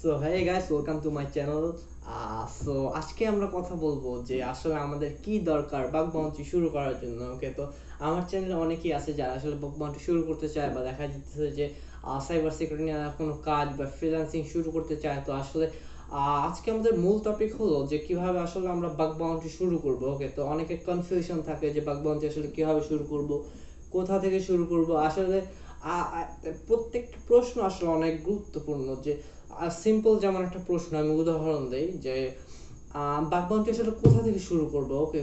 So hey guys, welcome to my channel. So আজকে আমরা কথা বলবো যে আসলে আমাদের কি দরকার বাগ বাউন্টি শুরু করার জন্য। ওকে, তো আমার চ্যানেলে অনেকেই আছে যারা আসলে বাগ বাউন্টি শুরু করতে চায় বা দেখা যাচ্ছে যে সাইবার সিকিউরিটি নিয়ে কোনো কাজ বা ফ্রিল্যান্সিং শুরু করতে চায়। তো আসলে আজকে আমাদের মূল টপিক হলো যে কিভাবে আসলে আমরা বাগ বাউন্টি শুরু করব। ওকে, তো অনেকের কনফিউশন থাকে যে বাগ বাউন্টি আসলে কিভাবে শুরু করব, কোথা থেকে শুরু করব। আসলে প্রত্যেকটা প্রশ্ন আসলে অনেক গুরুত্বপূর্ণ। যে সিম্পল যেমন একটা প্রশ্ন আমি উদাহরণ দেই যে বাগ বাউন্টি আসলে কোথা থেকে শুরু করব। ওকে,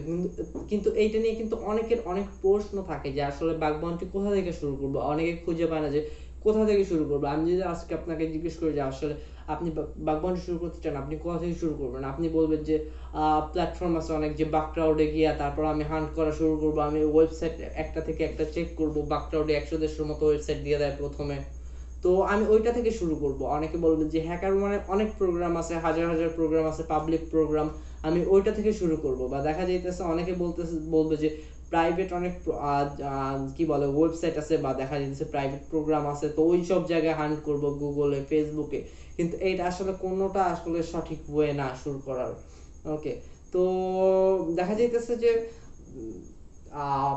কিন্তু এইটা নিয়ে কিন্তু অনেকের অনেক প্রশ্ন থাকে যে আসলে বাগ বাউন্টি কোথা থেকে শুরু করব। অনেকে খুঁজে পায় না যে কোথা থেকে শুরু করব। আমি যদি আজকে আপনাকে জিজ্ঞেস করি যে আসলে আপনি বাগ বাউন্টি শুরু করতে চান, আপনি কোথা থেকে শুরু করবেন, আপনি বলবেন যে প্ল্যাটফর্ম আছে অনেক, যে বাকক্রাউডে গিয়া তারপর আমি হান্ট করা শুরু করব। আমি ওয়েবসাইট একটা থেকে একটা চেক করব, বাকক্রাউডে 100-150 মতো ওয়েবসাইট দিয়ে দেয় প্রথমে, তো আমি ওইটা থেকে শুরু করব। অনেকে বলবে যে হ্যাকার মানে অনেক প্রোগ্রাম আছে, হাজার হাজার প্রোগ্রাম আছে, পাবলিক প্রোগ্রাম, আমি ওইটা থেকে শুরু করব। বা দেখা যাইতেছে অনেকে বলবে যে প্রাইভেট অনেক কি বলে ওয়েবসাইট আছে, বা দেখা যাইতেছে প্রাইভেট প্রোগ্রাম আছে, তো ওই সব জায়গায় হান্ট করব গুগলে, ফেসবুকে। কিন্তু এইটা আসলে কোনোটা আসলে সঠিক ওয়ে না শুরু করার। ওকে, তো দেখা যাইতেছে যে আহ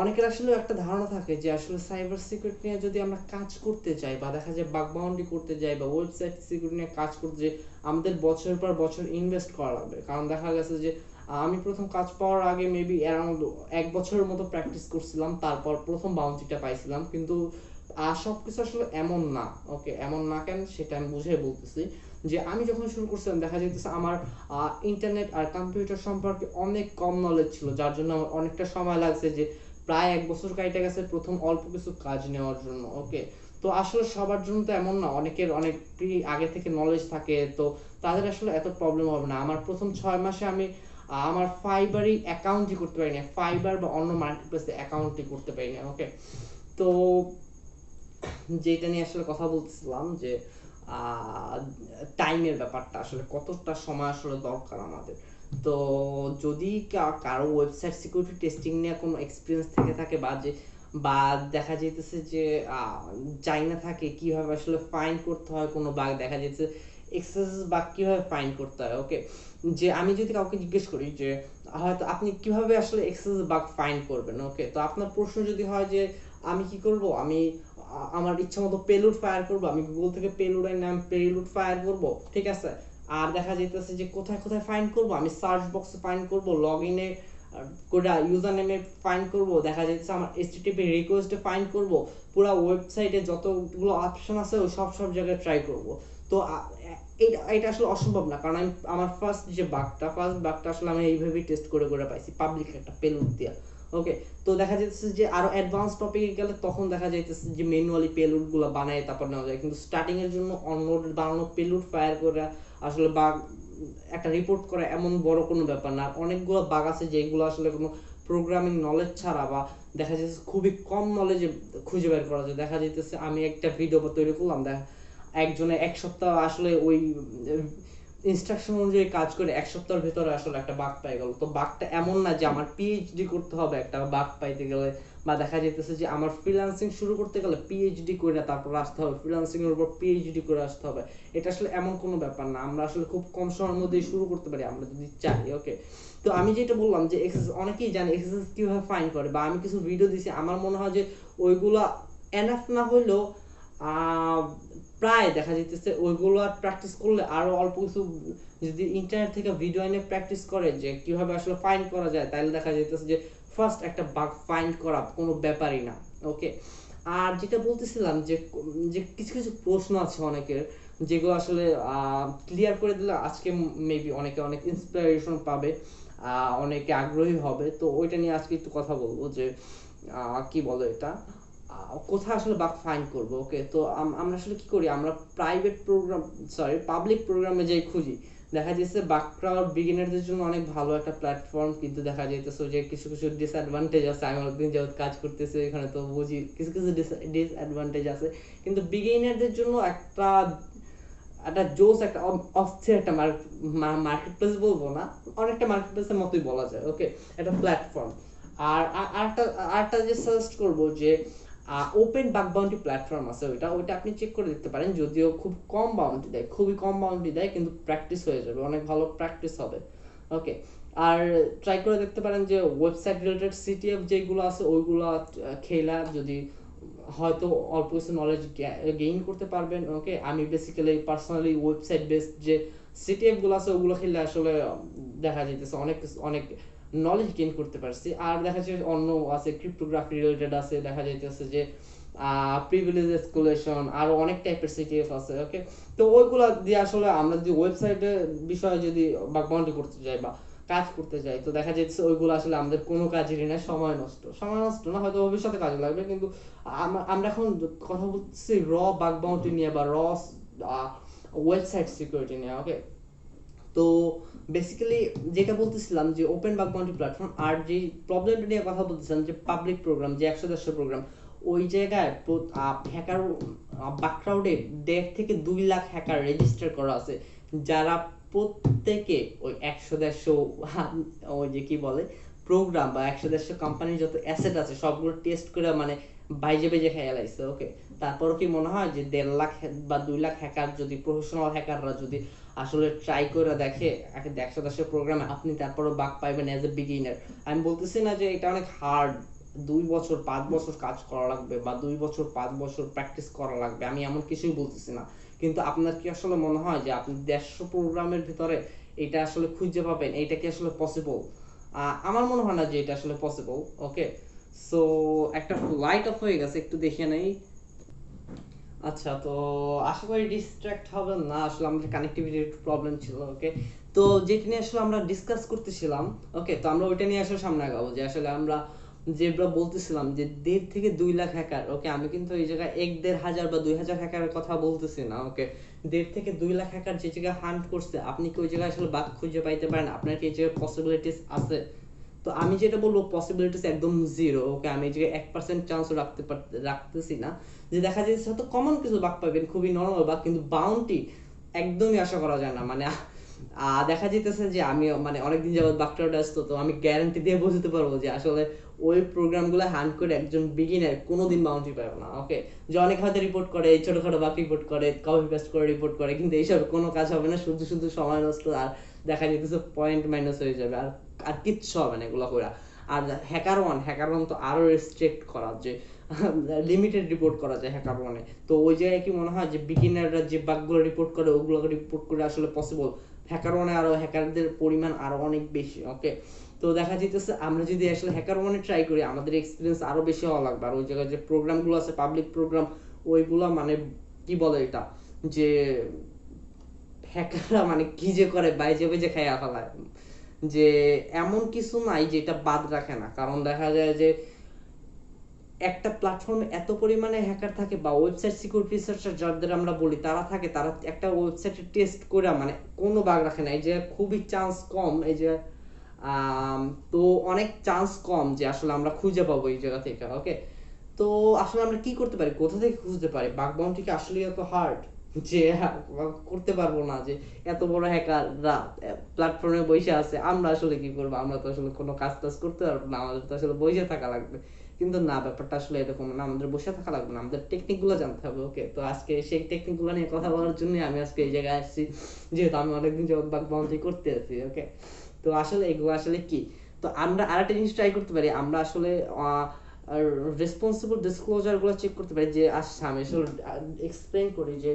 অনেকের আসলে একটা ধারণা থাকে যে আসলে সাইবার সিকিউরিটি নিয়ে যদি আমরা কাজ করতে চাই বা দেখা যায় বাগ বাউন্ডি করতে যাই বা ওয়েবসাইট সিকিউরিটি নিয়ে কাজ করতে যাই, আমাদের বছরের পর বছর ইনভেস্ট করা লাগবে। কারণ দেখা গেছে যে আমি প্রথম কাজ পাওয়ার আগে মেবি অ্যারাউন্ড 1 বছরের মতো প্র্যাকটিস করছিলাম, তারপর প্রথম বাউন্ডিটা পাইছিলাম। কিন্তু সবকিছু আসলে এমন না। ওকে, এমন না কেন সেটা আমি বুঝে বলতেছি। যে আমি যখন শুরু করছিলাম দেখা যাইতেছে আমার ইন্টারনেট আর কম্পিউটার সম্পর্কে অনেক কম নলেজ ছিল, যার জন্য আমার অনেকটা সময় লাগছে যে প্রায় 1 বছর কাইটে গেছে প্রথম অল্প কিছু কাজ নেওয়ার জন্য। ওকে, তো আসলে সবার জন্য তো এমন না, অনেকের অনেক আগে থেকে নলেজ থাকে, তো তাদের আসলে এত প্রবলেম হবে না। আমার প্রথম 6 মাসে আমি আমার ফাইবারই অ্যাকাউন্টই করতে পারি না, ফাইবার বা অন্য মার্কেটপ্লেসে অ্যাকাউন্টই করতে পারি না। ওকে, তো যেটা নিয়ে আসলে কথা বলতেছিলাম যে টাইমের ব্যাপারটা, আসলে কতটা সময় আসলে দরকার আমাদের। তো যদি কারো ওয়েবসাইট সিকিউরিটি টেস্টিং নিয়ে কোনো এক্সপিরিয়েন্স থেকে থাকে, বা যে বা দেখা যাইতেছে যে জানি না থাকে কিভাবে আসলে ফাইন্ড করতে হয় কোনো বাগ, দেখা যাচ্ছে এক্সেস বাগ কিভাবে ফাইন্ড করতে হয়। ওকে, যে আমি যদি কাউকে জিজ্ঞেস করি যে হয়তো আপনি কিভাবে আসলে এক্সেস বাগ ফাইন্ড করবেন। ওকে, তো আপনার প্রশ্ন যদি হয় যে আমি কি করব, আমি আমার ইচ্ছা মতো পেলুড ফায়ার করব, আমি গুগল থেকে পেলুডের নাম পেলুড ফায়ার করব, ঠিক আছে। আর দেখা যাইতেছে যে কোথায় কোথায় ফাইন্ড করব, আমি সার্চ বক্সে ফাইন্ড করব, লগ ইনে করে ইউজার নেমে ফাইন্ড করব, দেখা যাচ্ছে আমার এইচটিটিপি রিকোয়েস্টে ফাইন্ড করব, পুরো ওয়েবসাইটে যতগুলো অপশন আছে ওই সব জায়গায় ট্রাই করব। তো এটা এটা আসলে অসম্ভব না, কারণ আমি আমার ফার্স্ট বাগটা আসলে আমি এইভাবেই টেস্ট করে করে পাইছি, পাবলিক একটা পেলুড দিয়া। ওকে, তো দেখা যাচ্ছে যে আরো অ্যাডভান্স টপিকে গেলে তখন দেখা যাইতেছে যে ম্যানুয়ালি পেলুড গুলো বানায় তারপর নেওয়া যায়, কিন্তু স্টার্টিং এর জন্য অনলোড বানানো পেলুড ফায়ার করে আসলে বাগ একটা রিপোর্ট করা এমন বড় কোনো ব্যাপার না। অনেকগুলো বাগ আছে যেগুলো আসলে কোনো প্রোগ্রামিং নলেজ ছাড়া বা দেখা যাচ্ছে খুবই কম নলেজে খুঁজে বের করা যায়। দেখা যাইতেছে আমি একটা ভিডিও তৈরি করলাম, একজনে 1 সপ্তাহ আসলে ওই ইনস্ট্রাকশন অনুযায়ী কাজ করে 1 সপ্তাহের ভেতরে আসলে একটা বাগ পাই গেল। তো বাগটা এমন না যে আমার পিএইচডি করতে হবে একটা বাগ পাইতে গেলে, বা দেখা যাইতেছে যে আমার ফ্রিল্যান্সিং শুরু করতে গেলে পিএইচডি করে তারপর আসতে হবে, ফ্রিল্যান্সিং এর উপর পিএইচডি করে আসতে হবে। এটা আসলে এমন কোনো ব্যাপার না, আমরা আসলে খুব কম সময়ের মধ্যেই শুরু করতে পারি আমরা যদি চাই। ওকে, তো আমি যেটা বললাম যে এক্সেস, অনেকেই জানে এক্সেস কিভাবে ফাইন্ড করে, বা আমি কিছু ভিডিও দিছি, আমার মনে হয় যে ওইগুলা এনাফ না হইলেও প্রায় দেখা যাইতেছে ওইগুলো আর প্র্যাকটিস করলে আরো অল্প কিছু যদি ইন্টারনেট থেকে ভিডিও এনে প্র্যাকটিস করে যে কিভাবে আসলে ফাইন্ড করা যায়, তাহলে দেখা যাইতেছে যে ফার্স্ট একটা বাগ ফাইন্ড করা কোনো ব্যাপারই না। ওকে, আর যেটা বলতেছিলাম যে যে কিছু কিছু প্রশ্ন আছে অনেকের, যেগুলো আসলে ক্লিয়ার করে দিলে আজকে মেবি অনেকে অনেক ইন্সপিরেশন পাবে, অনেকে আগ্রহী হবে। তো ওইটা নিয়ে আজকে একটু কথা বলবো যে কি বলে এটা, কোথায় আসলে বাগ ফাইন্ড করব। ওকে, তো আমরা আসলে কি করি, আমরা প্রাইভেট প্রোগ্রাম, সরি পাবলিক প্রোগ্রামে যাই খুঁজি। দেখা যাচ্ছে বাগক্রাউড বিগিনারদের জন্য অনেক ভালো একটা প্ল্যাটফর্ম, কিন্তু দেখা যাইতেছে যে কিছু কিছু ডিসঅ্যাডভান্টেজ আছে। আমি অনেকদিন যাবত কাজ করতেছি এখানে, তো বুঝি কিছু কিছু ডিসঅ্যাডভান্টেজ আছে। কিন্তু বিগিনারদের জন্য একটা একটা জোস, একটা অস্থির একটা মার্কেট প্লেস বলবো না, অনেকটা মার্কেট প্লেসের মতোই বলা যায়। ওকে, একটা প্ল্যাটফর্ম। আর আরেকটা আরেকটা যে সাজেস্ট করবো যে ওপেন বাগ বাউন্টি প্ল্যাটফর্ম আছে, ওইটা আপনি চেক করে দেখতে পারেন, যদিও খুব কম বাউন্টি দেয়, খুবই কম বাউন্টি দেয়, কিন্তু প্র্যাকটিস হয়ে যাবে, অনেক ভালো প্র্যাকটিস হবে। ওকে, আর ট্রাই করে দেখতে পারেন যে ওয়েবসাইট রিলেটেড সিটিএফ যেগুলো আছে ওইগুলো খেলা, যদি হয়তো অল্প কিছু নলেজ গেইন করতে পারবেন। ওকে, আমি বেসিক্যালি পার্সোনালি ওয়েবসাইট বেসড যে সিটিএফ গুলো আছে ওগুলো খেললে আসলে দেখা যাইতেছে অনেক অনেক নলেজ গেইন করতে পারছি। আর দেখা যাচ্ছে অন্য আছে ক্রিপ্টোগ্রাফি রিলেটেড আছে, দেখা যাইতেছে যে প্রিভিলেজ এসকুলেশন, আরো অনেক টাইপের সিটিএফ আছে। ওকে, তো ওইগুলা দিয়ে আসলে আমরা যদি ওয়েবসাইটের বিষয়ে যদি বাগ বাউন্ডি করতে যাই বা কাজ করতে যাই, তো দেখা যাচ্ছে ওইগুলো আসলে আমাদের কোনো কাজেরই না, সময় নষ্ট না, হয়তো ভবিষ্যতে কাজে লাগবে, কিন্তু আমরা এখন কথা বলছি র বাগ বাউন্ডি নিয়ে বা র ওয়েবসাইট সিকিউরিটি নিয়ে। ওকে, তো বেসিক্যালি যেটা বলতেছিলাম যে ওপেন বাগ বাউন্ডি প্ল্যাটফর্ম, আর যে প্রবলেমটা নিয়ে কথা বলতেছিলাম যে পাবলিক প্রোগ্রাম যে 100-150 প্রোগ্রাম, ওই জায়গায় হ্যাকার ব্যাকগ্রাউন্ডে 1.5 থেকে 2 লাখ হ্যাকার রেজিস্টার করা আছে, যারা প্রত্যেকে ওই 100-150 ওই যে কি বলে প্রোগ্রাম বা 100-150 কোম্পানির যত অ্যাসেট আছে সবগুলো টেস্ট করে মানে বাইজে বেজে খেয়ে লাইছে। ওকে, তারপরও কি মনে হয় যে 1.5 লাখ বা 2 লাখ হ্যাকার যদি প্রফেশনাল হ্যাকাররা যদি আসলে ট্রাই করে দেখে 100-150 প্রোগ্রামে, আপনি তারপরও বাগ পাইবেন অ্যাজ এ বিগিনার? আমি বলতেছি না যে এটা অনেক হার্ড, 2 বছর 5 বছর কাজ করা লাগবে বা 2 বছর 5 বছর প্র্যাকটিস করা লাগবে, আমি এমন কিছুই বলতেছি না, কিন্তু আপনার কি আসলে মনে হয় যে আপনি 150 প্রোগ্রামের ভিতরে এটা আসলে খুঁজে পাবেন? এটা কি আসলে পসিবল? আমার মনে হয় না যে এটা আসলে পসিবল। ওকে, সো একটা লাইট অফ হয়ে গেছে, একটু দেখে নেই। আচ্ছা, তো আশা করি ডিস্ট্রাক্ট হবেন না, আসলে আমাদের কানেক্টিভিটির একটু প্রবলেম ছিল। ওকে, তো যেটা নিয়ে আসলে আমরা ডিসকাস করতেছিলাম, ওকে, তো আমরা ওইটা নিয়ে আসলে সামনে আগাবো, যে আসলে আমরা যেটা বলতেছিলাম যে 1.5 থেকে 2 লাখ হ্যাকার। ওকে, আমি কিন্তু এই জায়গায় 1-1.5 হাজার বা 2,000 হ্যাকারের কথা বলতেছি না। ওকে, 1.5 থেকে 2 লাখ হ্যাকার যে জায়গায় হান্ট করছে, আপনি কি ওই জায়গায় আসলে বাগ খুঁজে পাইতে পারেন? আপনার কি এই জায়গায় পসিবিলিটিস আছে? তো আমি যেটা বলবো পসিবিলিটিস একদম জিরো। ওকে, আমি যে 1% চান্স রাখতেছি না যে দেখা যাচ্ছে হয়তো কমন কিছু বাগ পাবেন, খুবই নরমাল বাগ, কিন্তু বাউন্টি একদমই আশা করা যায় না। মানে দেখা যাইতেছে যে আমি মানে অনেকদিন যাবত বাগটার ব্যস্ত, তো আমি গ্যারান্টি দিয়ে বুঝতে পারবো যে আসলে ওই প্রোগ্রামগুলো হ্যান্ড করে একজন বিগিনার কোনোদিন বাউন্টি পাবে না। ওকে, যে অনেক হয়তো রিপোর্ট করে, ছোটখাটো বাগ রিপোর্ট করে, কপি পেস্ট করে রিপোর্ট করে, কিন্তু এইসব কোনো কাজ হবে না, শুধু শুধু সময় নষ্ট, আর দেখা যেতেছে পয়েন্ট মাইনাস হয়ে যাবে, আর আর কিচ্ছু হবে না এগুলো করে। আর হ্যাকার ওয়ান তো আরো রেস্ট্রিক্ট করা, যে লিমিটেড রিপোর্ট করা যায় হ্যাকার ওয়ানে। তো ওই জায়গায় কি মনে হয় যে বিগিনাররা যে বাগগুলো রিপোর্ট করে ওগুলো রিপোর্ট করে আসলে পসিবল? হ্যাকার ওয়ানে আরো হ্যাকারদের পরিমাণ আরো অনেক বেশি। ওকে, তো দেখা যাইতেছে আমরা যদি আসলে হ্যাকার ওয়ানে ট্রাই করি, আমাদের এক্সপিরিয়েন্স আরো বেশি হওয়া লাগবে। আর ওই জায়গায় যে প্রোগ্রামগুলো আছে পাবলিক প্রোগ্রাম, ওইগুলো মানে কি বলে এটা, যে হ্যাকাররা মানে কি যে করে বাইজে বেজে খাইয়া ফেলায়, যে এমন কিছু নাই যেটা বাদ রাখে না। কারণ দেখা যায় যে একটা প্ল্যাটফর্মে এত পরিমাণে হ্যাকার থাকে বা ওয়েবসাইট সিকিউরিটি রিসার্চার যাদের আমরা বলি তারা থাকে, তারা একটা ওয়েবসাইটে টেস্ট করে মানে কোনো বাগ রাখে না। এই যে খুবই চান্স কম, এই যে তো অনেক চান্স কম যে আসলে আমরা খুঁজে পাবো এই জায়গা থেকে। ওকে, তো আসলে আমরা কি করতে পারি, কোথা থেকে খুঁজতে পারি? বাগ বাউন্টি কি আসলে এত হার্ড যে করতে পারবো না? যে এত বড় হ্যাকাররা প্ল্যাটফর্মে বসে আছে, আমরা আসলে কি করবো? আমরা তো আসলে কোনো কাজ টাজ করতে পারবো না, আমাদের তো আসলে বসে থাকা লাগবে। কিন্তু না, ব্যাপারটা আসলে এরকম না, আমাদের বসে থাকা লাগবে না, আমাদের টেকনিক গুলো জানতে হবে। ওকে, তো আজকে সেই টেকনিক গুলো নিয়ে কথা বলার জন্য আমি আজকে এই জায়গায় আসছি, যেহেতু আমি অনেকদিন যাবত বাগ বাউন্টি করতে আছি। ওকে, তো আসলে এগুলো আসলে কি, তো আমরা আরেকটা জিনিস ট্রাই করতে পারি, আমরা আসলে রেসপন্সিবল ডিসক্লোজার গুলো চেক করতে পারি। যে আচ্ছা, আমি আসলে এক্সপ্লেইন করি যে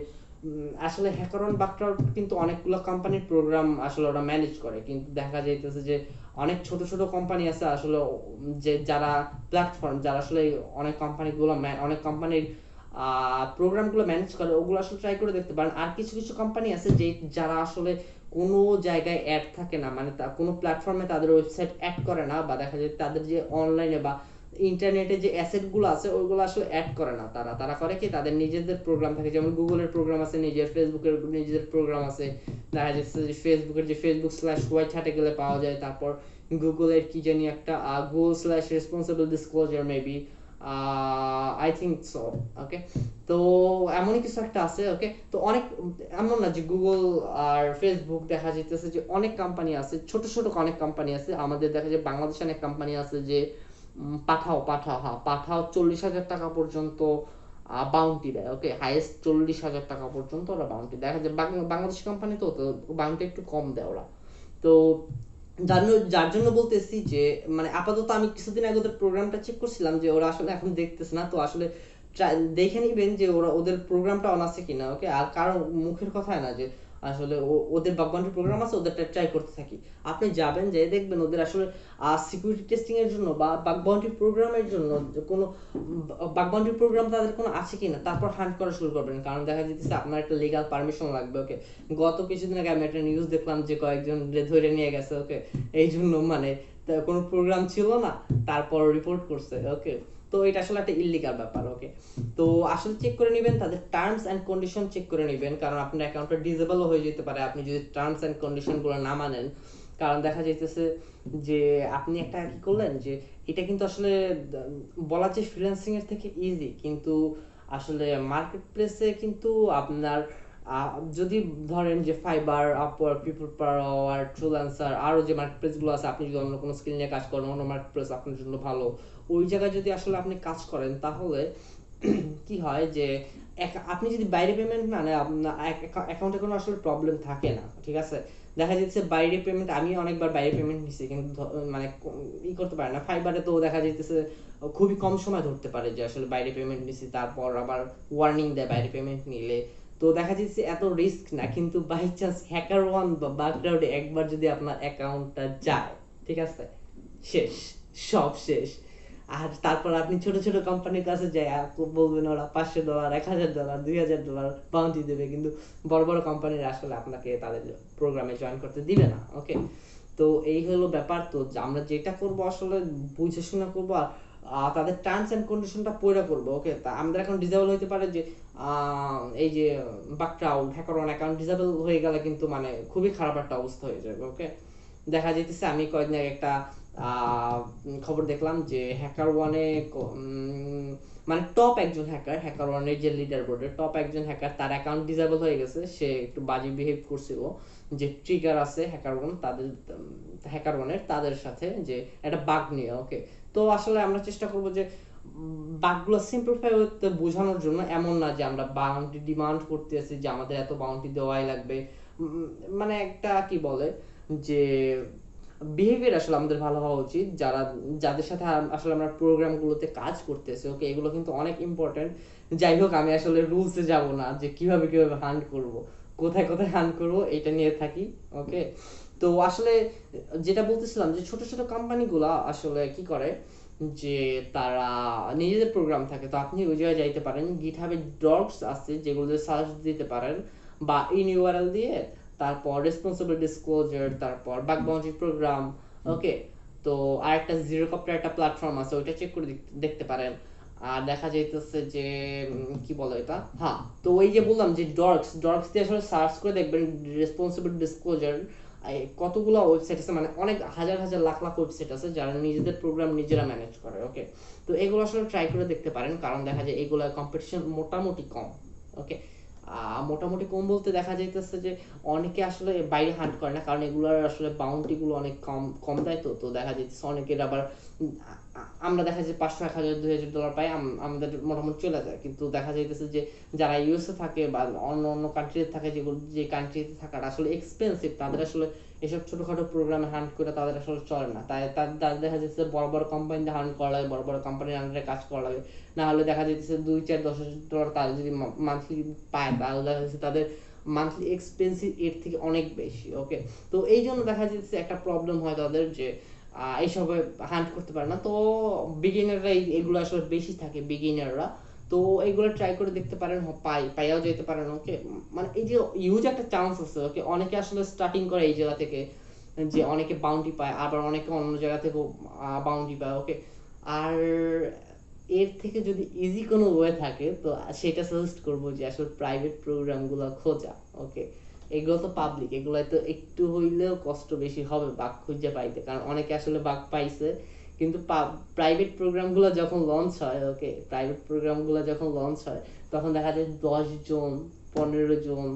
আসলে হ্যাকারন বাকটার কিন্তু অনেকগুলো কোম্পানির প্রোগ্রাম আসলে ওরা ম্যানেজ করে, কিন্তু দেখা যাইতেছে যে অনেক ছোট ছোট কোম্পানি আছে আসলে, যে যারা প্ল্যাটফর্ম, যারা আসলে অনেক কোম্পানিগুলো অনেক কোম্পানির প্রোগ্রামগুলো ম্যানেজ করে, ওগুলো আসলে ট্রাই করে দেখতে পারেন। আর কিছু কিছু কোম্পানি আছে যে যারা আসলে কোনো জায়গায় অ্যাড থাকে না, মানে কোনো প্ল্যাটফর্মে তাদের ওয়েবসাইট অ্যাড করে না, বা দেখা যায় তাদের যে অনলাইনে বা ইন্টারনেটে যে অ্যাসেট গুলো আছে ওইগুলো আসলে অ্যাড করে না। তারা তারা করে কি, তাদের নিজেদের প্রোগ্রাম থাকে, যেমন গুগলের প্রোগ্রাম আছে নিজের, ফেসবুকের নিজেদের প্রোগ্রাম আছে, দেখা যাচ্ছে যে ফেসবুকের যে ফেসবুক স্ল্যাশ হোয়াইট হ্যাটে গেলে পাওয়া যায়, তারপর গুগলের কি জানি একটা Google slash responsible disclosure maybe, I think so. Okay, তো এমনই কিছু একটা আছে। ওকে, তো অনেক এমন না যে গুগল আর ফেসবুক, দেখা যাইতেছে যে অনেক কোম্পানি আছে, ছোট ছোট অনেক কোম্পানি আছে, আমাদের দেখা যায় বাংলাদেশে অনেক কোম্পানি আছে যে পাঠাও, হ্যাঁ পাঠাও 40,000 টাকা পর্যন্ত বাউন্টি দেয়। ওকে, হাইয়েস্ট 40,000 টাকা পর্যন্ত ওরা বাউন্টি দেয়। দেখা যায় বাংলাদেশ কোম্পানি তো তো বাউন্টি একটু কম দেয় ওরা। তো যার জন্য বলতেছি যে মানে আপাতত আমি কিছুদিন আগে ওদের প্রোগ্রামটা চেক করছিলাম যে ওরা আসলে এখন দেখতেছে না, তো আসলে দেখে নিবেন যে ওরা ওদের প্রোগ্রামটা অন আছে কিনা। ওকে, আর কারো মুখের কথায় না যে আসলে ওদের বাগ বাউন্ডারি প্রোগ্রাম আছে, ওদেরটা ট্রাই করতে থাকি। আপনি যাবেন যে দেখবেন ওদের আসলে সিকিউরিটি টেস্টিং এর জন্য বা বাগ বাউন্ডারি প্রোগ্রামের জন্য কোনো বাগ বাউন্ডারি প্রোগ্রাম তাদের কোনো আছে কিনা, তারপর হান্ট করা শুরু করবেন। কারণ দেখা যাচ্ছে আপনার একটা লিগ্যাল পারমিশন লাগবে। ওকে, গত কিছুদিন আগে আমি একটা নিউজ দেখলাম যে কয়েকজন ধরে নিয়ে গেছে। ওকে, এই জন্য মানে কোনো প্রোগ্রাম ছিল না, তারপর রিপোর্ট করছে। ওকে, তো এটা আসলে একটা ইল্লিগাল ব্যাপার। ওকে, তো আসলে চেক করে নেবেন তাদের টার্মস এন্ড কন্ডিশন চেক করে নেবেন, কারণ আপনার অ্যাকাউন্টটা ডিসেবলও হয়ে যেতে পারে আপনি যদি টার্মস এন্ড কন্ডিশনগুলো না মানেন। কারণ দেখা যাইতেছে যে আপনি একটা কি করলেন যে এটা কিন্তু আসলে বলা যায় ফ্রিল্যান্সিং এর থেকে ইজি, কিন্তু আসলে মার্কেট প্লেসে কিন্তু আপনার যদি ধরেন যে ফাইবার, আপওয়ার্ক, পিপল পাওয়ার, ফ্রিল্যান্সার, আরো যে মার্কেট প্লেস গুলো আছে, আপনি যদি অন্য কোনো স্কিল নিয়ে কাজ করেন, অন্য মার্কেট প্লেস আপনার জন্য ভালো, ওই জায়গায় যদি আসলে আপনি কাজ করেন তাহলে কি হয় যে আপনি যদি বাইরে পেমেন্ট না নেন আপনার অ্যাকাউন্টে কোনো আসলে প্রবলেম থাকে না। ঠিক আছে, দেখা যাচ্ছে বাইরে পেমেন্ট, আমি অনেকবার বাইরে পেমেন্ট নিছি কিন্তু মানে করতে পারে না। ফাইবারে তো দেখা যাইতেছে খুবই কম সময় ধরতে পারে যে আসলে বাইরে পেমেন্ট নিছি, তারপর আবার ওয়ার্নিং দেয় বাইরে পেমেন্ট নিলে। তো দেখা যাচ্ছে এত রিস্ক না, কিন্তু বাই চান্স হ্যাকার ওয়ান বা ব্যাকগ্রাউন্ডে একবার যদি আপনার অ্যাকাউন্টটা যায়, ঠিক আছে, শেষ, সব শেষ। আর তারপর আপনি ছোট ছোট কোম্পানির কাছে যায় বলবেন ওরা $500, $1,000, $2,000 বাউন্টি দেবে, কিন্তু বড় বড় কোম্পানির আসলে আপনাকে তাদের প্রোগ্রামে জয়েন করতে দিবে না। ওকে, তো এই হলো ব্যাপার। তো আমরা যেটা করব আসলে বুঝে শুনে করবো, আর তাদের টার্মস এন্ড কন্ডিশনটা পড়ে করবো। ওকে, তা আমাদের এখন ডিসেবল হইতে পারে যে এই যে বাকক্রাউড, হ্যাকার ওয়ান অ্যাকাউন্ট ডিসেবল হয়ে গেলে কিন্তু মানে খুবই খারাপ একটা অবস্থা হয়ে যাবে। ওকে, দেখা যাইতেছে আমি কয়েকদিন আগে একটা খবর দেখলাম যে হ্যাকার ওয়ানে মানে টপ একজন হ্যাকার, হ্যাকার ওয়ানের যে লিডার বোর্ডের টপ একজন হ্যাকার, তার অ্যাকাউন্ট ডিসেবল হয়ে গেছে। সে একটু বাজে বিহেভ করছিল, যে ট্রিগার আছে হ্যাকার ওয়ান তাদের, হ্যাকার ওয়ানের তাদের সাথে, যে একটা বাগ নিয়ে। ওকে, তো আসলে আমরা চেষ্টা করব যে বাগগুলো সিম্পলিফাই হতে বোঝানোর জন্য, এমন না যে আমরা বাউন্টি ডিমান্ড করতেছি যে আমাদের এত বাউন্টি দেওয়াই লাগবে। মানে একটা কি বলে যে বিহেভিয়ার আসলে আমাদের ভালো হওয়া উচিত, যাদের সাথে আসলে আমরা প্রোগ্রামগুলোতে কাজ করতেছি। ওকে, এগুলো কিন্তু অনেক ইম্পর্টেন্ট। যাই হোক, আমি আসলে রুলসে যাব না যে কিভাবে কিভাবে হান্ট করব, কোথায় কোথায় হান্ট করব, এটা নিয়ে থাকি। ওকে, তো আসলে যেটা বলতেছিলাম যে ছোট ছোট কোম্পানিগুলো আসলে কি করে যে তারা নিজেদের প্রোগ্রাম থাকে, তো আপনি ওই জায়গায় যাইতে পারেন, গিটহাবে ডগস আছে যেগুলোতে সার্চ দিতে পারেন, বা ইন ইউআরএল দিয়ে, তারপর রেসপন্সিবল ডিসক্লোজার, তারপর বাগ বাউন্ডারি প্রোগ্রাম। ওকে, তো আরেকটা জিরোকপ্টার একটা প্ল্যাটফর্ম আছে, ওইটা চেক করে দেখতে পারেন। আর দেখা যাইতেছে যে কি বলে এটা, হ্যাঁ, তো ওই যে বললাম যে ডর্কস দিয়ে আসলে সার্চ করে দেখবেন রেসপন্সিবল ডিসক্লোজার কতগুলো ওয়েবসাইট আছে, মানে অনেক হাজার হাজার লাখ লাখ ওয়েবসাইট আছে যারা নিজেদের প্রোগ্রাম নিজেরা ম্যানেজ করে। ওকে, তো এগুলো আসলে ট্রাই করে দেখতে পারেন, কারণ দেখা যায় এগুলো কম্পিটিশন মোটামুটি কম। ওকে, মোটামুটি কম বলতে দেখা যাইতেছে যে অনেকে আসলে বাইরে হান্ট করে না, কারণ এগুলোর আসলে বাউন্টি গুলো অনেক কম কম দেয়। তো তো দেখা যাচ্ছে অনেকের আবার আমরা দেখা যায় 500, 1,000, $2,000 পাই, আমাদের মোটামুটি চলে যায়। কিন্তু দেখা যাইতেছে যে যারা ইউএসএ থাকে বা অন্য অন্য কান্ট্রিতে থাকে, যেগুলো যে কান্ট্রিতে থাকাটা আসলে এক্সপেন্সিভ, তাদের আসলে এসব ছোটখাটো প্রোগ্রামে হান্ট করে তাদের আসলে চলে না। তাই তাদের দেখা যাচ্ছে বড় বড় কোম্পানিতে হান্ট করা লাগে, বড় বড় কোম্পানির আন্ডারে কাজ করা লাগে। না হলে দেখা যাচ্ছে 2, 4, $10,000 তারা যদি মান্থলি পায়, তাহলে দেখা যাচ্ছে তাদের মান্থলি এক্সপেন্সিভ এর থেকে অনেক বেশি। ওকে, তো এই জন্য দেখা যাচ্ছে একটা প্রবলেম হয় তাদের, যে এইসবে হান্ট করতে পারে না। তো বিগিনাররা এগুলো আসলে বেশি থাকে, বিগিনাররা। তো এগুলো ট্রাই করে দেখতে পারেন, পাইয়াও যেতে পারেন। ওকে, মানে এই যে ইউজ একটা চান্স আছে। ওকে, অনেকে আসলে স্টার্টিং করে এই জায়গা থেকে, যে অনেকে বাউন্টি পায়, আবার অনেকে অন্য জায়গা থেকেও বাউন্টি পায়। ওকে, আর এর থেকে যদি ইজি কোনো ওয়ে থাকে তো সেটা সাজেস্ট করবো যে আসলে প্রাইভেট প্রোগ্রামগুলো খোঁজা। ওকে, এগুলো তো পাবলিক, এগুলো তো একটু হইলেও কষ্ট বেশি হবে বাগ খুঁজে পাইতে, কারণ অনেকে আসলে বাগ পাইছে। কিন্তু প্রাইভেট প্রোগ্রামগুলো যখন লঞ্চ হয়, ওকে, প্রাইভেট প্রোগ্রামগুলো যখন লঞ্চ হয় তখন দেখা যায় 10 জন, 15 জন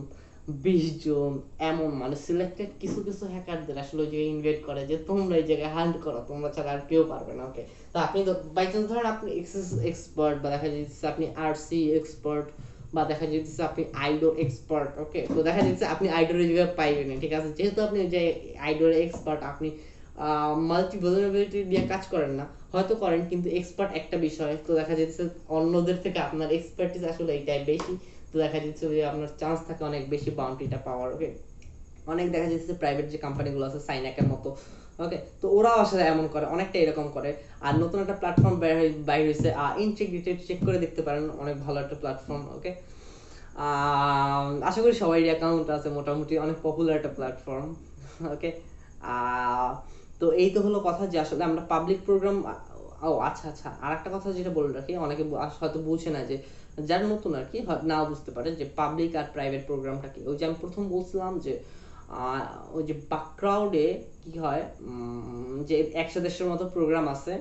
20 জন এমন মানে সিলেক্টেড কিছু কিছু হ্যাকারদের আসলে ওই জায়গায় ইনভাইট করে যে তোমরা এই জায়গায় হান্ট করো, তোমরা ছাড়া আর কেউ পারবে না। ওকে, তো আপনি তো বাই চান্স ধরেন আপনি এক্সেস এক্সপার্ট, বা দেখা যাচ্ছে আপনি আরসি এক্সপার্ট, বা দেখা যাচ্ছে আপনি আইডো এক্সপার্ট। ওকে, তো দেখা যাচ্ছে আপনি আইডোর জায়গায় পাইবেন না, ঠিক আছে, যেহেতু আপনি যে আইডোর এক্সপার্ট, আপনি মাল্টি ভালনারেবিলিটি দিয়ে কাজ করেন না, হয়তো করেন কিন্তু এক্সপার্ট একটা বিষয়, তো দেখা যাচ্ছে অন্যদের থেকে আপনার এক্সপার্টিস আসলে এইটাই বেশি, তো দেখা যাচ্ছে যে আপনার চান্স থাকে অনেক বেশি বাউন্টিটা পাওয়ার। ওকে, অনেক দেখা যাচ্ছে প্রাইভেট যে কোম্পানিগুলো আছে সাইনাকের মতো, ওকে, তো ওরাও আসলে এমন করে, অনেকটা এরকম করে। আর নতুন একটা প্ল্যাটফর্ম বাইর হয়েছে ইন্টিগ্রেটেড, চেক করে দেখতে পারেন, অনেক ভালো একটা প্ল্যাটফর্ম। ওকে, আশা করি সবারই অ্যাকাউন্ট আছে, মোটামুটি অনেক পপুলার একটা প্ল্যাটফর্ম। ওকে, তো এই তো হলো কথা যে আসলে আমরা পাবলিক প্রোগ্রাম। ও আচ্ছা আচ্ছা, আর একটা কথা যেটা বলে রাখি, অনেকে হয়তো বুঝে না, যে যারা নতুন আর কি নাও বুঝতে পারে যে পাবলিক আর প্রাইভেট প্রোগ্রামটা কি। ওই যে আমি প্রথম বলছিলাম যে ওই যে ব্যাকগ্রাউন্ডে কি হয়, যে 100-150 মতো প্রোগ্রাম আছে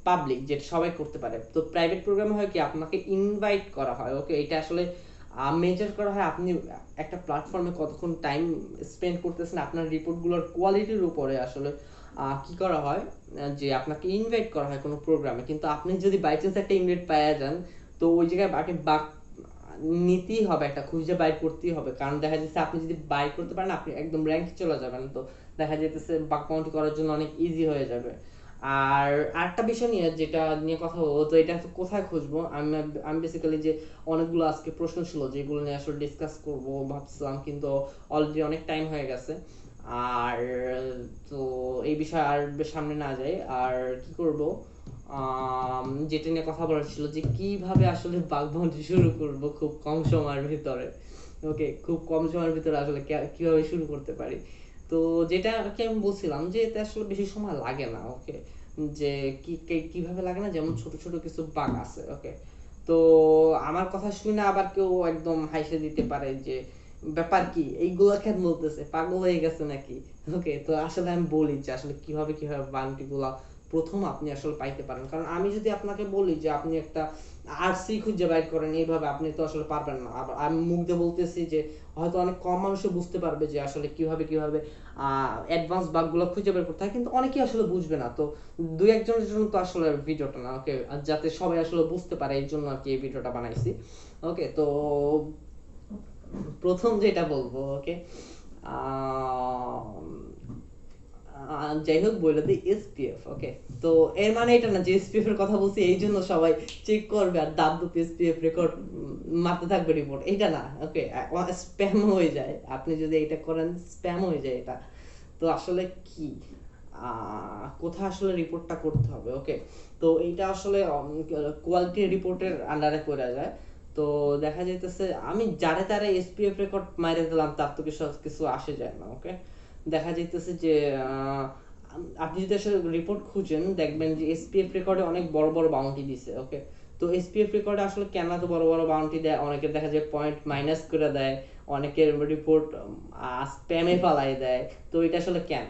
পাবলিক, যেটা সবাই করতে পারে। তো প্রাইভেট প্রোগ্রামে হয় কি, আপনাকে ইনভাইট করা হয়। ওকে, এটা আসলে মেজার করা হয় আপনি একটা প্ল্যাটফর্মে কতক্ষণ টাইম স্পেন্ড করতেছেন, আপনার রিপোর্টগুলোর কোয়ালিটির উপরে আসলে কি করা হয়, যে আপনাকে ইনভাইট করা হয় কোনো প্রোগ্রামে, কিন্তু আপনি যদি বাই চান্স একটা ইনভাইট পাওয়া যান, তো ওই জায়গায় আপনি বাক নিতেই হবে, একটা খুঁজে বাইর করতেই হবে, কারণ দেখা যাচ্ছে আপনি যদি বাইর করতে পারেন আপনি একদম র্যাঙ্কে চলে যাবেন, তো দেখা যাইতেছে বাক কাউন্টি করার জন্য অনেক ইজি হয়ে যাবে। আর আরেকটা বিষয় নিয়ে যেটা নিয়ে কথা বলবো, তো এটা কোথায় খুঁজবো, আমি আমি বেসিক্যালি যে অনেকগুলো আজকে প্রশ্ন ছিল যেগুলো নিয়ে আসলে ডিসকাস করব ভাবছিলাম, কিন্তু অলরেডি অনেক টাইম হয়ে গেছে। আর তো এই বিষয়ে আর সামনে না যাই, আর কি করব, যেটা নিয়ে কথা বলার ছিল যে কিভাবে আসলে বাগ বাউন্ডারি শুরু করব খুব কম সময়ের ভিতরে। ওকে, খুব কম সময়ের ভিতরে আসলে কিভাবে শুরু করতে পারি। তো যেটা আর কি আমি বলছিলাম যে এতে আসলে বেশি সময় লাগে না। ওকে, যে কিভাবে লাগে না, যেমন ছোট ছোট কিছু বাগ আছে। ওকে, তো আমার কথা শুনে আবার কেউ একদম হাইসে দিতে পারে যে ব্যাপার কি, এইগুলো কেন বলতেছে, পাগল হয়ে গেছে নাকি। ওকে, তো আসলে আমি বলি যে আসলে কিভাবে কিভাবে বাউন্টি গুলা প্রথম আপনি আসলে পাইতে পারেন, কারণ আমি যদি আপনাকে বলি যে আপনি একটা আরসি খুঁজে বাইর করেন এইভাবে, আপনি তো আসলে পারবেন না। আবার আমি মুখ দিয়ে বলতেছি যে হয়তো অনেক কম মানুষ বুঝতে পারবে যে আসলে কিভাবে কিভাবে অ্যাডভান্স বাগগুলো খুঁজে বের করতে হয়, কিন্তু অনেকেই আসলে বুঝবে না। তো দুই একজনের জন্য তো আসলে ভিডিওটা না। ওকে, যাতে সবাই আসলে বুঝতে পারে এই জন্য আর কি এই ভিডিওটা বানাইছি। ওকে, তো প্রথম যেটা বলবো, ওকে, যাই হোক বলে দিই এসপিএফ। ওকে, তো এর মানে এটা না যে এসপিএফ এর কথা বলছি এই জন্য সবাই চেক করবে আর দাব দুপ এসপিএফ রেকর্ড মারতে থাকবে রিপোর্ট, এটা না। ওকে, স্প্যাম হয়ে যায়, আপনি যদি এটা করেন স্প্যাম হয়ে যায় এটা। তো আসলে কি কোথায় আসলে রিপোর্টটা করতে হবে। ওকে, তো এইটা আসলে কোয়ালিটি রিপোর্টের আন্ডারে করা যায়। তো দেখা যাইতেছে আমি যারে তারে এসপিএফ রেকর্ড মাইরে দিলাম, তার তো কিছু কিছু আসে যায় না। ওকে, দেখা যাইতেছে যে আপনি যদি আসলে রিপোর্ট খুঁজেন দেখবেন যে এসপিএফ রেকর্ডে অনেক বড় বড় বাউন্টি দিছে। ওকে, তো এসপিএফ রেকর্ডে আসলে কেন এত বড় বড় বাউন্টি দেয়, অনেকের দেখা যায় পয়েন্ট মাইনাস করে দেয়, অনেকের রিপোর্ট স্প্যামে ফালাই দেয়, তো এটা আসলে কেন।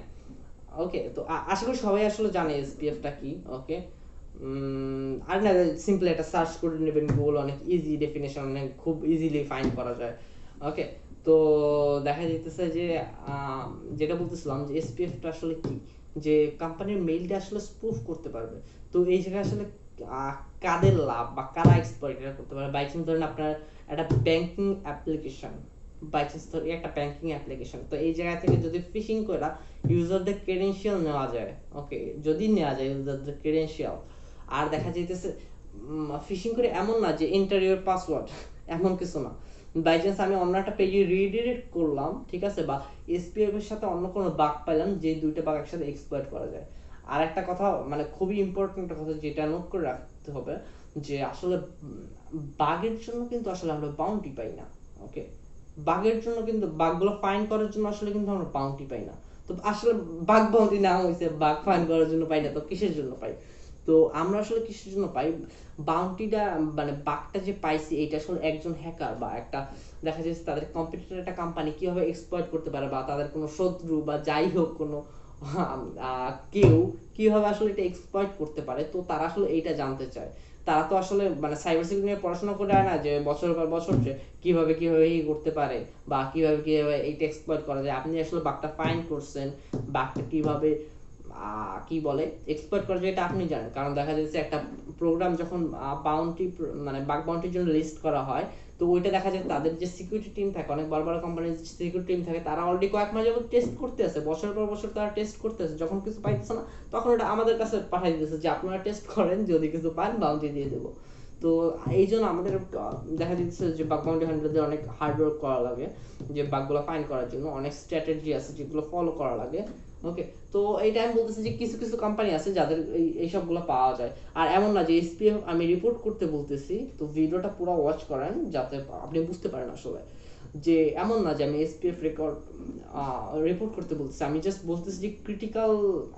ওকে, তো আশা করি সবাই আসলে জানে এসপিএফটা কি। ওকে, আর না, সিম্পল একটা সার্চ করে নেবেন গুগল, অনেক ইজি ডেফিনেশন, অনেক খুব ইজিলি ফাইন্ড করা যায়। ওকে, তো দেখা যাইতেছে যে যেটা বলতেছিলাম যে এসপিএফটা আসলে কি, যে কোম্পানির মেইলটা আসলে স্পুফ করতে পারবে। তো এই জায়গায় আসলে কাদের লাভ বা কারা এক্সপ্লয়েট এটা করতে পারে, বাই চান্স ধরেন আপনার একটা ব্যাংকিং অ্যাপ্লিকেশন, বাই চান্স ধরি একটা ব্যাংকিং অ্যাপ্লিকেশন, তো এই জায়গা থেকে যদি ফিশিং করে ইউজারদের ক্রেডেনশিয়াল নেওয়া যায়। ওকে, যদি নেওয়া যায় ইউজারদের ক্রেডেনশিয়াল, আর দেখা যাইতেছে ফিশিং করে এমন না যে এন্টার ইউর পাসওয়ার্ড, এমন কিছু না, বাই চান্স আমি অন্য একটা পেজে রিডিরেক্ট করলাম, ঠিক আছে, বা এসপিএফ এর সাথে অন্য কোনো বাগ পাইলাম, যে দুইটা বাগ একসাথে এক্সপ্লয়েট করা যায়। আর একটা কথা, মানে খুবই ইম্পর্টেন্ট একটা কথা যেটা নোট করে রাখতে হবে, যে আসলে বাগের জন্য কিন্তু আসলে আমরা বাউন্টি পাই না। ওকে, বাগের জন্য কিন্তু বাগগুলো ফাইন্ড করার জন্য আসলে কিন্তু আমরা বাউন্টি পাই না। তো আসলে বাগ বাউন্টি নাম হইছে, বাগ ফাইন্ড করার জন্য পাই না, তো কিসের জন্য পাই? তো আমরা আসলে কিসের জন্য পাই বাউন্টিটা, মানে বাগটা যে পাইছি এটা আসলে একজন হ্যাকার বা একটা দেখা যাচ্ছে তাদের কম্পিটিটর একটা কোম্পানি কিভাবে এক্সপ্লয়েট করতে পারে, বা তাদের কোনো শত্রু বা যাই হোক কোনো কেউ কিভাবে আসলে এটা এক্সপ্লয়েট করতে পারে, তো তারা আসলে এইটা জানতে চায়। তারা তো আসলে মানে সাইবার সিকিউরিটি নিয়ে পড়াশোনা করে না যে বছরের পর বছর যে কিভাবে ই করতে পারে বা কিভাবে এইটা এক্সপ্লয়েট করা যায়। আপনি আসলে বাগটা ফাইন্ড করছেন, বাগটা কিভাবে কি বলে এক্সপ্লয়েট করা যায় এটা আপনি জানেন। কারণ দেখা যাচ্ছে একটা প্রোগ্রাম যখন বাউন্টি মানে বাগ বাউন্টির জন্য লিস্ট করা হয়, তো ওইটা দেখা যায় তাদের যে সিকিউরিটি টিম থাকে, অনেক বড় বড় কোম্পানির সিকিউরিটি টিম থাকে, তারা অলরেডি কয়েক মাস যাবত টেস্ট করতে আছে, বছরের পর বছর তারা টেস্ট করতে আছে। যখন কিছু পাইতেছে না তখন ওটা আমাদের কাছে পাঠিয়ে দিতেছে যে আপনারা টেস্ট করেন, যদি কিছু পান বাউন্টি দিয়ে দেবো। তো এই জন্য আমাদের দেখা যাচ্ছে যে বাগ বাউন্টি হ্যান্ডলারদের অনেক হার্ড ওয়ার্ক করা লাগে, যে বাগগুলো ফাইন্ড করার জন্য অনেক স্ট্র্যাটেজি আছে যেগুলো ফলো করা লাগে। ওকে, তো এইটা আমি বলতেছি যে কিছু কিছু কোম্পানি আছে যাদের এই সবগুলো পাওয়া যায়। আর এমন না যে এসপিএফ আমি রিপোর্ট করতে বলতেছি, তো ভিডিওটা পুরো ওয়াচ করেন যাতে আপনি বুঝতে পারেন আসলে যে এমন না যে আমি এসপিএফ রেকর্ড রিপোর্ট করতে বলতেছি, আমি জাস্ট বলতেছি যে ক্রিটিক্যাল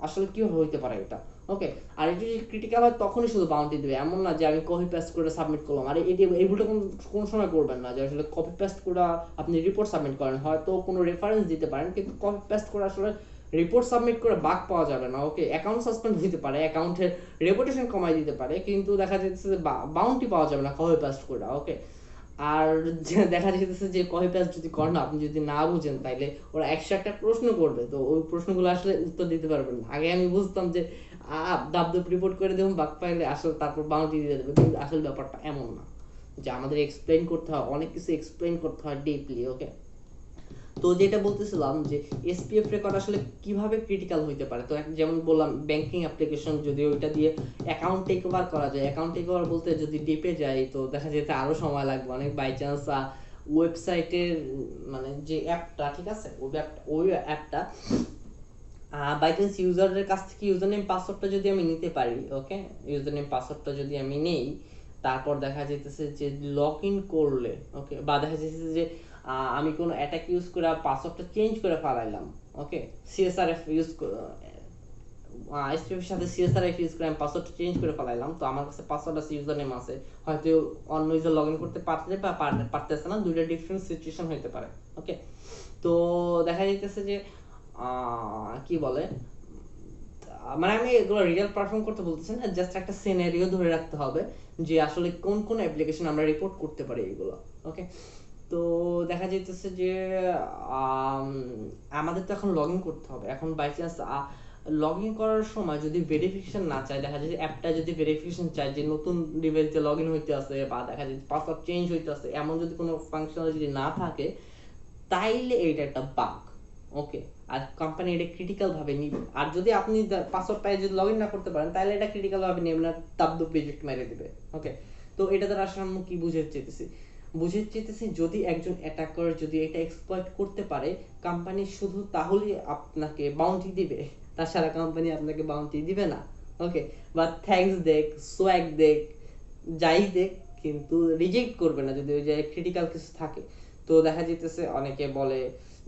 আসলে কিভাবে হইতে পারে এটা। ওকে, আর এটা যদি ক্রিটিক্যাল হয় তখনই শুধু বাউন্টি দেবে, এমন না যে আমি কপি পেস্ট করে সাবমিট করলাম। আর এই ভুলটা কোন সময় করবেন না যে আসলে কপি পেস্ট করে আপনি রিপোর্ট সাবমিট করেন, হয়তো কোনো রেফারেন্স দিতে পারেন, কিন্তু কপি পেস্ট করে আসলে রিপোর্ট সাবমিট করে বাগ পাওয়া যাবে না। ওকে, অ্যাকাউন্ট সাসপেন্ড দিতে পারে, অ্যাকাউন্টের রেপুটেশন কমাই দিতে পারে, কিন্তু দেখা যাচ্ছে যে বাউন্টি পাওয়া যাবে না কপি পেস্ট করে। ওকে, আর দেখা যাচ্ছে যে কপি পেস্ট যদি করেন আপনি যদি না বুঝেন তাইলে ওরা 101টা প্রশ্ন করবে, তো ওই প্রশ্নগুলো আসলে উত্তর দিতে পারবেন না। আগে আমি বুঝতাম যে দাবদাব রিপোর্ট করে দেবো, বাগ পাইলে আসলে তারপর বাউন্টি দিয়ে দেবে, কিন্তু আসলে ব্যাপারটা এমন না, যে আমাদের এক্সপ্লেইন করতে হয়, অনেক কিছু এক্সপ্লেইন করতে হয় ডিপলি। ওকে, তো যেটা বলতেছিলাম যে এসপিএফ রেকর্ড আসলে কিভাবে ক্রিটিক্যাল হইতে পারে। তো যেমন বললাম ব্যাংকিং অ্যাপ্লিকেশন যদি ওইটা দিয়ে অ্যাকাউন্ট টেক ওভার করা যায়, অ্যাকাউন্ট টেক ওভার বলতে যদি ডিপে যায় তো দেখা যেতে আরো সময় লাগবে অনেক। বাই চান্স ওয়েবসাইটের মানে যে অ্যাপটা, ঠিক আছে, ওই অ্যাপটা বাই চান্স ইউজারের কাছ থেকে ইউজার নেম পাসওয়ার্ডটা যদি আমি নিতে পারি, ওকে, ইউজার নেম পাসওয়ার্ডটা যদি আমি নেই, তারপর দেখা যাইতেছে যে লগ ইন করলে, ওকে, বা দেখা যাচ্ছে যে আমি কোনো অ্যাটাক ইউজ করে পাসওয়ার্ডটা চেঞ্জ করে ফেলাইলাম, ওকে, সিএসআরএফ ইউজ এসপিএফ এর সাথে সিএসআরএফ ইউজ করে আমি পাসওয়ার্ডটা চেঞ্জ করে ফেলাইলাম, তো আমার কাছে পাসওয়ার্ড আছে, ইউজার নেম আছে, হয়তো অন্য ইউজার লগ ইন করতে পারতে বা পারতেছে না, দুইটা ডিফারেন্ট সিচুয়েশন হইতে পারে। ওকে, তো দেখা যাইতেছে যে কি বলে মানে আমি এগুলো রিয়েল পারফর্ম করতে বলতেছি না, জাস্ট একটা সিনারিও ধরে রাখতে হবে যে আসলে কোন কোন অ্যাপ্লিকেশন আমরা রিপোর্ট করতে পারি এগুলো। ওকে, তো দেখা যাইতেছে যে আমাদের তো এখন লগ ইন করতে হবে। এখন বাই চান্স লগ ইন করার সময় যদি ভেরিফিকেশন না চায়, দেখা যায় যে অ্যাপটা যদি ভেরিফিকেশন চায় যে নতুন ডিভাইসে লগ ইন হইতে আছে বা দেখা যায় পাসওয়ার্ড চেঞ্জ হইতে আছে, এমন যদি কোনো ফাংশনালিটি যদি না থাকে তাইলে এইটা একটা বাগ। ওকে, আর কোম্পানি এটা ক্রিটিক্যাল ভাবে নিবে। আর যদি আপনি পাসওয়ার্ড পাই যদি লগ ইন না করতে পারেন তাহলে এটা ক্রিটিক্যাল ভাবে নেবে না, তাবদুব রিজেক্ট মেরে দিবে। ওকে, তো এটা দ্বারা আসলে আমি কি বুঝাতে চাইতেছি যদি একজন অ্যাটাকার যদি এটা এক্সপ্লয়েট করতে পারে, কোম্পানি শুধু তাহলে আপনাকে বাউন্টি দিবে, তাছাড়া কোম্পানি আপনাকে বাউন্টি দিবে না। ওকে, বা থ্যাঙ্কস দেখ, সোয়াগ দেখ, যাই দেখ, কিন্তু রিজেক্ট করবে না যদি ওই জায়গায় ক্রিটিক্যাল কিছু থাকে। তো দেখা যাইতেছে অনেকে বলে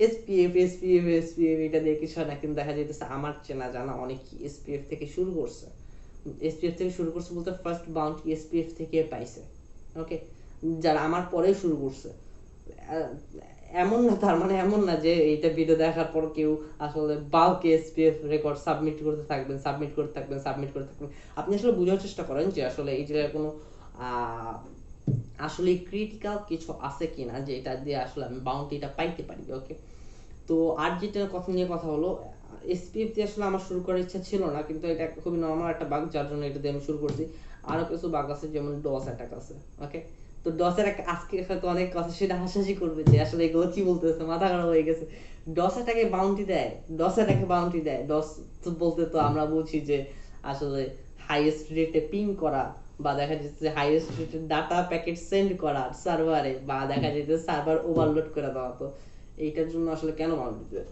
এসপিএফ এটা দিয়ে কিছু হয় না, কিন্তু দেখা যাইতেছে আমার চেনা জানা অনেক এসপিএফ থেকে শুরু করছে, বলতে ফার্স্ট বাউন্টি এসপিএফ থেকে পাইছে। ওকে, যারা আমার পরে শুরু করছে, এমন না, তার মানে এমন না যে এইটা ভিডিও দেখার পর কেউ আসলে বাল্কে এসপিএফ রেকর্ড সাবমিট করতে থাকবেন। আপনি আসলে বোঝার চেষ্টা করেন যে আসলে এই যে কোনো আসলে ক্রিটিক্যাল কিছু আছে কিনা যে এটা দিয়ে আসলে আমি বাউন্টিটা পাইতে পারি। ওকে, তো আর যেটা কথা হলো এসপিএফ দিয়ে আসলে আমার শুরু করার ইচ্ছা ছিল না, কিন্তু এটা খুবই নরমাল একটা বাগ যার জন্য এটা দিয়ে আমি শুরু করছি। আরো কিছু বাগ আছে যেমন ডস অ্যাটাক আছে। ওকে, তো ডসের আজকে হয়তো অনেক কথা সেটা হাসাহাসি করবে যে আসলে এগুলো কি বলতেছে, মাথা খারাপ হয়ে গেছে। ডস অ্যাটাকে বাউন্টি দেয়, ডস তো বলতে তো আমরা বুঝি যে আসলে হাইয়েস্ট রেটে পিং করা, বা দেখা যাচ্ছে হাইয়েস্ট রেটে ডাটা প্যাকেট সেন্ড করা সার্ভারে, বা দেখা যাচ্ছে সার্ভার ওভারলোড করে দেওয়া। তো এইটার জন্য আসলে কেন বাউন্টি দেবে,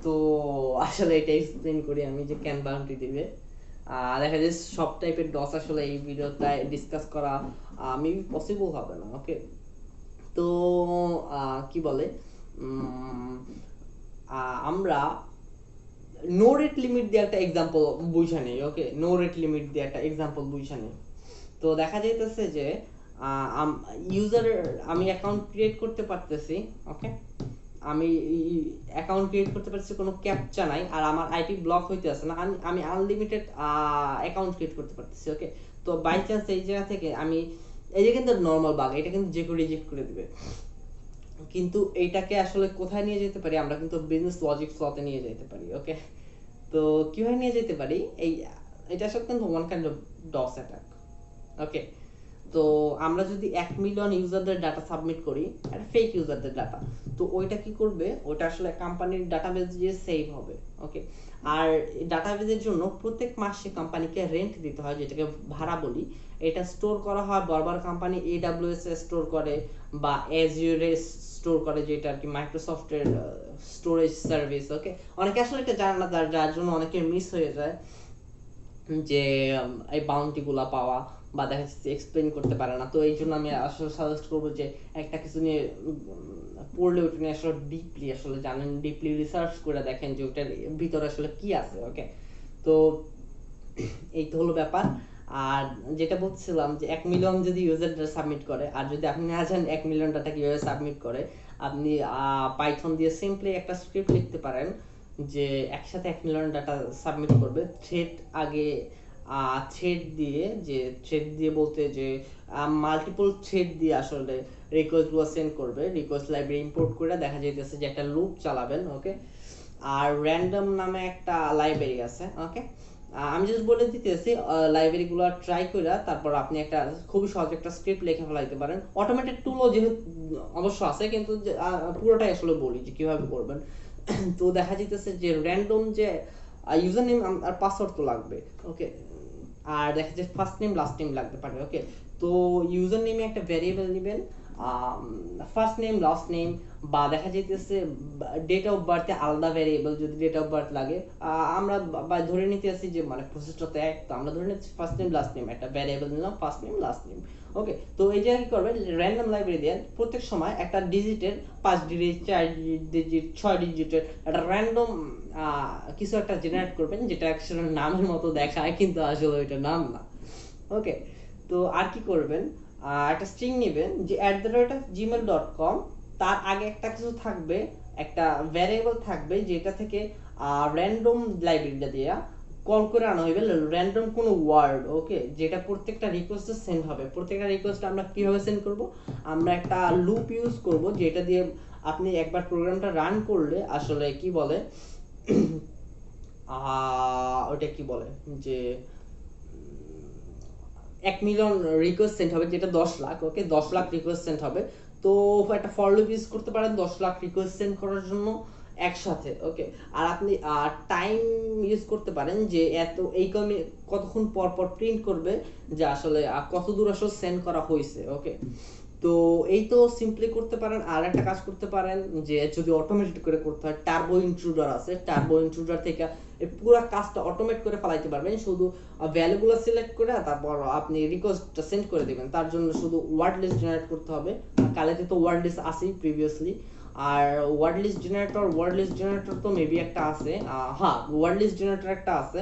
তো আসলে এটা এক্সপ্লেইন করি আমি যে কেন বাউন্টি দিবে। দেখা যায় সব টাইপের ডস আসলে এই ভিডিওতে ডিসকাস করা মেবি পসিবল হবে না। ওকে, তো কি বলে আমরা নো রেট লিমিট দিয়ে একটা এক্সাম্পল বুঝা নেই। ওকে, নো রেট লিমিট দিয়ে একটা এক্সাম্পল বুঝা নেই। তো দেখা যাইতেছে যে ইউজার আমি অ্যাকাউন্ট ক্রিয়েট করতে পারতেছি। ওকে, আমি অ্যাকাউন্ট ক্রিয়েট করতে পারছি, কোনো ক্যাপচা নাই, আর আমার আইপি ব্লক হইতে আছে না, আমি আনলিমিটেড অ্যাকাউন্ট ক্রিয়েট করতে পারতেছি। ওকে, তো বাই চান্স এই জায়গা থেকে আমি, এই যে কিন্তু নর্মাল বাগ, এটা কিন্তু যে কেউ রিজেক্ট করে দিবে, কিন্তু এইটাকে আসলে কোথায় নিয়ে যেতে পারি আমরা, কিন্তু বিজনেস লজিক ফ্লতে নিয়ে যেতে পারি। ওকে, তো কিভাবে নিয়ে যেতে পারি, এই এটা আসলে কিন্তু one kind of DoS attack. Okay, তো আমরা যদি 1 মিলিয়ন ইউজারদের ডাটা সাবমিট করি, একটা ফেক ইউজারদের ডাটা, তো ওইটা কি করবে, ওইটা আসলে কোম্পানির ডাটাবেজ দিয়ে সেভ হবে। ওকে, আর ডাটাবেজের জন্য প্রত্যেক মাসে কোম্পানিকে রেন্ট দিতে হয়, যেটাকে ভাড়া বলি। এটা স্টোর করা হয় বড় কোম্পানি AWS এ স্টোর করে, বা Azure এ স্টোর করে, যেটা আর কি মাইক্রোসফটের স্টোরেজ সার্ভিস। ওকে, অনেকে আসলে এটা জানে না, যার জন্য অনেকের মিস হয়ে যায় যে এই বাউন্টি গুলা পাওয়া, বা দেখা যাচ্ছে এক্সপ্লেন করতে পারে না। তো এই জন্য আমি আসলে সাজেস্ট করবো যে একটা কিছু নিয়ে পড়লে ওটা নিয়ে আসলে ডিপলি আসলে জানেন, ডিপলি রিসার্চ করে দেখেন যে ওটার ভিতরে আসলে কি আছে। ওকে, তো এই তো হলো ব্যাপার। আর যেটা বলছিলাম যে 1 মিলিয়ন যদি ইউজার সাবমিট করে, আর যদি আপনি না জানেন 1 মিলিয়ন ডাটা কিভাবে সাবমিট করে, আপনি পাইথন দিয়ে সিম্পলি একটা স্ক্রিপ্ট লিখতে পারেন যে একসাথে 1 মিলিয়ন ডাটা সাবমিট করবে। থ্রেড আগে থ্রেড দিয়ে, যে থ্রেড দিয়ে বলতে যে মাল্টিপল থ্রেড দিয়ে আসলে রিকোয়েস্ট গুলো সেন্ড করবে, রিকোয়েস্ট লাইব্রেরি ইম্পোর্ট করে দেখা যাইতেছে যে একটা লুপ চালাবেন। ওকে, আর র্যান্ডম নামে একটা লাইব্রেরি আছে। ওকে, আমি জাস্ট বলে দিতেছি লাইব্রেরি গুলো ট্রাই করে, তারপর আপনি একটা খুবই সহজ একটা স্ক্রিপ্ট লিখে ফেলাইতে পারেন। অটোমেটেড টুলও যেহেতু অবশ্য আছে, কিন্তু পুরোটাই আসলে বলি যে কিভাবে করবেন। তো দেখা যাইতেছে যে র্যান্ডম যে ইউজার নেম আর পাসওয়ার্ড তো লাগবে। ওকে, আর দেখা যাচ্ছে ফার্স্ট নেম লাস্ট নেম লাগতে পারে। ওকে, তো ইউজার নেমে একটা ভ্যারিয়েবল নেবেন, ফার্স্ট নেম লাস্ট নেম, বা দেখা যাইতেছে ডেট অফ বার্থে আলাদা ভ্যারিয়েবল যদি ডেট অফ বার্থ লাগে। আমরা ধরে নিতে আসি যে মানে প্রসেসটা তো এক, তো আমরা ধরে নিচ্ছি ফার্স্ট নেম লাস্ট নেম, একটা ভ্যারিয়েবল নিলাম ফার্স্ট নেম লাস্ট নেম। ওকে, তো এই জায়গায় কি করবেন, র্যান্ডম লাইব্রেরি দিয়ে প্রত্যেক সময় একটা ডিজিটের 5 ডিজিট 4 ডিজিট 6 ডিজিটের একটা র্যান্ডম কিছু একটা জেনারেট করবেন, যেটা আসলে নামের মতো দেখায় কিন্তু আসলে ওইটা নাম না। ওকে, তো আর কি করবেন, একটা স্ট্রিং নেবেন যে @gmail.com, তার আগে একটা কিছু থাকবে, একটা ভ্যারিয়েবল থাকবে, যেটা থেকে র্যান্ডম লাইব্রেরিটা দিয়া কল করে আনা হইবে র্যান্ডম কোনো ওয়ার্ড। ওকে, যেটা প্রত্যেকটা রিকোয়েস্টে সেন্ড হবে। প্রত্যেকটা রিকোয়েস্ট আমরা কিভাবে সেন্ড করব, আমরা একটা লুপ ইউজ করব, যেটা দিয়ে আপনি একবার প্রোগ্রামটা রান করলে আসলে কি বলে ওটা কি বলে যে 1 মিলিয়ন রিকোয়েস্ট সেন্ড হবে, যেটা 10 লাখ। ওকে, 10 লাখ রিকোয়েস্ট সেন্ড হবে। তো একটা ফর লুপ ইউজ করতে পারেন 10 লাখ রিকোয়েস্ট সেন্ড করার জন্য একসাথে। ওকে, আর আপনি টাইম ইউজ করতে পারেন যে এত এই কতক্ষণ পর পর প্রিন্ট করবে যে আসলে কত দূর আসলে সেন্ড করা হয়েছে। ওকে, তো এই তো সিম্পলি করতে পারেন। আর একটা কাজ করতে পারেন যে যদি অটোমেটেড করে করতে হয়, টার্বো ইন্ট্রুডার আছে, টার্বো ইন্ট্রুডার থেকে এই পুরো কাজটা অটোমেট করে ফেলাইতে পারবেন। শুধু ভ্যালুগুলো সিলেক্ট করে তারপর আপনি রিকোয়েস্টটা সেন্ড করে দিবেন। তার জন্য শুধু ওয়ার্ড লিস্ট জেনারেট করতে হবে। কালেতে তো ওয়ার্ড লিস্ট আছেই প্রিভিয়াসলি, আর ওয়ার্ড লিস্ট জেনারেটর তো মেবি একটা আছে। হ্যাঁ, ওয়ার্ড লিস্ট জেনারেটর একটা আছে।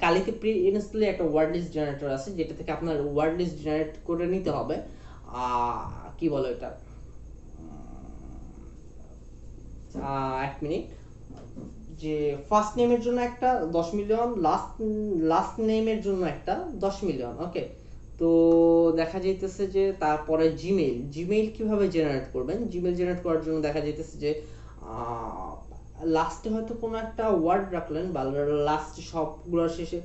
কালিতে প্রি ইনস্টলে একটা ওয়ার্ড লিস্ট জেনারেটর আছে, যেটা থেকে আপনার ওয়ার্ড লিস্ট জেনারেট করে নিতে হবে। কি বলে এটা, 1 মিনিট, যে ফার্স্ট নেমের জন্য একটা 10 মিলিয়ন, লাস্ট নেমের জন্য একটা 10 মিলিয়ন। ওকে, তো দেখা যাইতেছে যে তারপরে জিমেইল কিভাবে জেনারেট করবেন। জিমেইল জেনারেট করার জন্য দেখা যাইতেছে যে লাস্টে হয়তো কোনো একটা ওয়ার্ড রাখলেন, বা লাস্টে সবগুলোর শেষে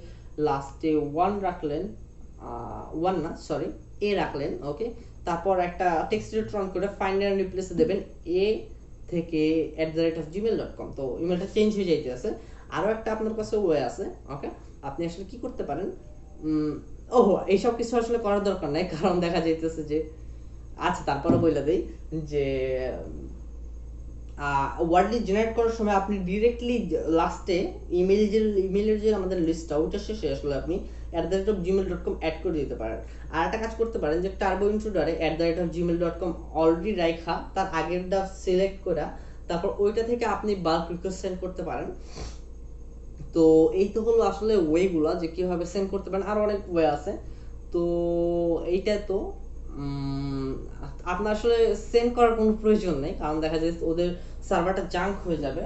লাস্টে ওয়ান রাখলেন, ওয়ান না সরি এ রাখলেন। ওকে, তারপর একটা টেক্সট রিটার্ন করে ফাইন্ড এন্ড রিপ্লেসে দেবেন এ থেকে @gmail.com। তো ইমেলটা চেঞ্জ হয়ে যাইতেছে। আরো একটা আপনার কাছে ওয়ে আছে। ওকে, আপনি আসলে কি করতে পারেন, ওহো এইসব কিছু আসলে করার দরকার নাই, কারণ দেখা যাইতেছে যে আচ্ছা তারপরে বলে দেই যে ওয়ার্ড লিস্ট জেনারেট করার সময় আপনি ডিরেক্টলি লাস্টে ইমেইলের যে আমাদের লিস্টটা ওটা শেষে আসলে আপনি @gmail.com অ্যাড করে দিতে পারেন। আর একটা কাজ করতে পারেন যে টার্বো ইন্ট্রুডারে @gmail.com অলরেডি রাখা, তার আগেরটা সিলেক্ট করা, তারপর ওইটা থেকে আপনি বাল্ক রিকোয়েস্ট সেন্ড করতে পারেন। তো এই তো হলো আসলে ওয়েগুলা যে কিভাবে সেন্ড করতে পারেন। আরো অনেক ওয়ে আছে। তো এইটা তো আপনার আসলে সেন্ড করার কোনো প্রয়োজন নেই, কারণ দেখা যায় ওদের সার্ভারটা জাঙ্ক হয়ে যাবে।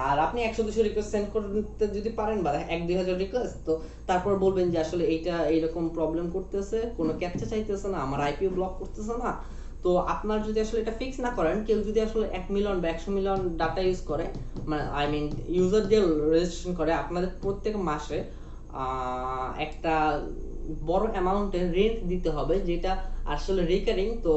আর আপনি 100-200 রিকোয়েস্ট সেন্ড করতে যদি পারেন বা 1-2000 রিকোয়েস্ট, তো তারপর বলবেন যে আসলে এইটা এইরকম প্রবলেম করতেছে, কোনো ক্যাপচা চাইতেছে না, আমার আইপিও ব্লক করতেছে না। তো আপনার যদি আসলে এটা ফিক্স না করেন, কেউ যদি আসলে 1 মিলিয়ন বা 100 মিলিয়ন ডাটা ইউজ করে, মানে আই মিন ইউজার দিয়ে রেজিস্ট্রেশন করে, আপনাদের প্রত্যেক মাসে একটা বড় অ্যামাউন্টের রেন্ট দিতে হবে, যেটা আসলে রিকারিং। তো